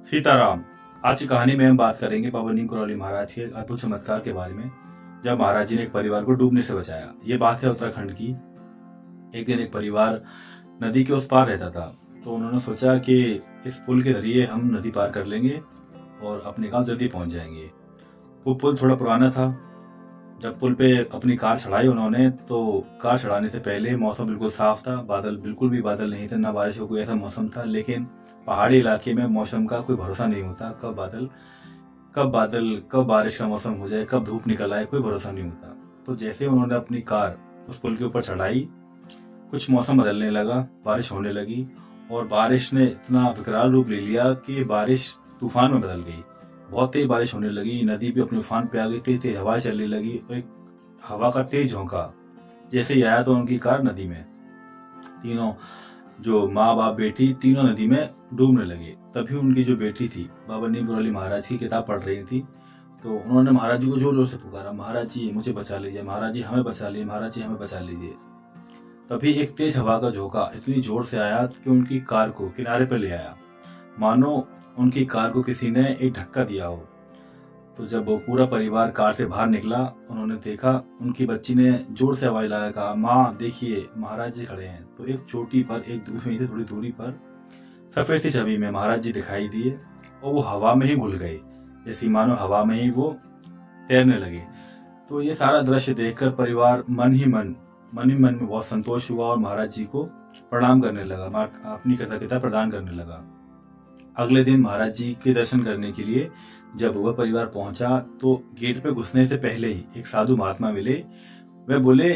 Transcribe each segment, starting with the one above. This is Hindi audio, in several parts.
सीताराम। आज की कहानी में हम बात करेंगे बाबा नीम करौली महाराज के अद्भुत चमत्कार के बारे में, जब महाराज जी ने एक परिवार को डूबने से बचाया। ये बात है उत्तराखंड की। एक दिन एक परिवार नदी के उस पार रहता था, तो उन्होंने सोचा कि इस पुल के जरिए हम नदी पार कर लेंगे और अपने गांव जल्दी पहुंच जाएंगे। वो पुल थोड़ा पुराना था। जब पुल पे अपनी कार चढ़ाई उन्होंने, तो कार चढ़ाने से पहले मौसम बिल्कुल साफ था, बिल्कुल भी बादल नहीं थे, ना बारिश हो, कोई ऐसा मौसम था। लेकिन पहाड़ी इलाके में मौसम का कोई भरोसा नहीं होता, कब बारिश का मौसम हो जाए, कब धूप निकल आए, कोई भरोसा नहीं होता। तो जैसे उन्होंने अपनी कार उस पुल के ऊपर चढ़ाई, कुछ मौसम बदलने लगा, बारिश होने लगी और बारिश ने इतना विकराल रूप ले लिया कि बारिश तूफान में बदल गई। बहुत तेज बारिश होने लगी, नदी भी अपने उफान पे आ गई, तेज तेज हवा चलने लगी और एक हवा का तेज झोंका जैसे ही आया तो उनकी कार नदी में, तीनों जो माँ बाप बेटी तीनों नदी में डूबने लगे। तभी उनकी जो बेटी थी बाबा नीम करौली महाराज की किताब पढ़ रही थी, तो उन्होंने महाराज जी को जोर जोर से पुकारा, महाराज जी मुझे बचा लीजिए, महाराज जी हमें बचा लीजिए, महाराज जी हमें बचा लीजिए। तभी एक तेज हवा का झोंका इतनी जोर से आया कि उनकी कार को किनारे पर ले आया, मानो उनकी कार को किसी ने एक धक्का दिया हो। तो जब वो पूरा परिवार कार से बाहर निकला, उन्होंने देखा उनकी बच्ची ने जोर से आवाज लगा कहा, माँ देखिए महाराज जी खड़े हैं। तो एक चोटी पर, एक दूसरी से थोड़ी दूरी पर सफेद सी छवि में महाराज जी दिखाई दिए और वो हवा में ही घुल गए, जैसे मानो हवा में ही वो तैरने लगे। तो ये सारा दृश्य देखकर परिवार मन ही मन में बहुत संतोष हुआ और महाराज जी को प्रणाम करने लगा, अपनी कृतज्ञता प्रदान करने लगा। अगले दिन महाराज जी के दर्शन करने के लिए जब वह परिवार पहुंचा, तो गेट पे घुसने से पहले ही एक साधु महात्मा मिले। वे बोले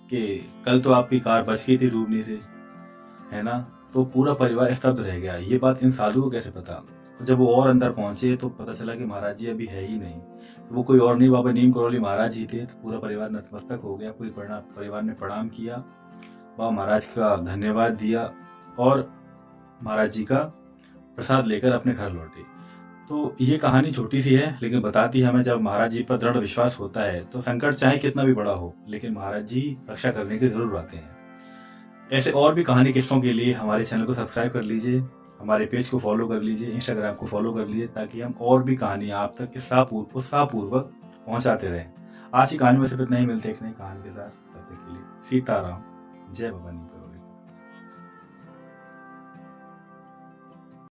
कि कल तो आपकी कार बच गई थी डूबने से, है ना। तो पूरा परिवार स्तब्ध रह गया, ये बात इन साधु को कैसे पता। जब वो और अंदर पहुंचे तो पता चला कि महाराज जी अभी है ही नहीं। तो वो कोई और नहीं, बाबा नीम करौली महाराज ही थे। तो पूरा परिवार नतमस्तक हो गया, पूरे परिवार ने प्रणाम किया, बाबा महाराज का धन्यवाद दिया और महाराज जी का प्रसाद लेकर अपने घर लौटे। तो ये कहानी छोटी सी है, लेकिन बताती है हमें, जब महाराज जी पर दृढ़ विश्वास होता है तो संकट चाहे कितना भी बड़ा हो, लेकिन महाराज जी रक्षा करने के जरूर आते हैं। ऐसे और भी कहानी किस्सों के लिए हमारे चैनल को सब्सक्राइब कर लीजिए, हमारे पेज को फॉलो कर लीजिए, इंस्टाग्राम को फॉलो कर लीजिए, ताकि हम और भी कहानी आप तक उत्साहपूर्वक पहुंचाते रहें। आज की कहानी में सिर्फ इतना ही, मिलते एक नई कहानी के साथ। तब तक के लिए सीताराम, जय बाबा नीम करौली।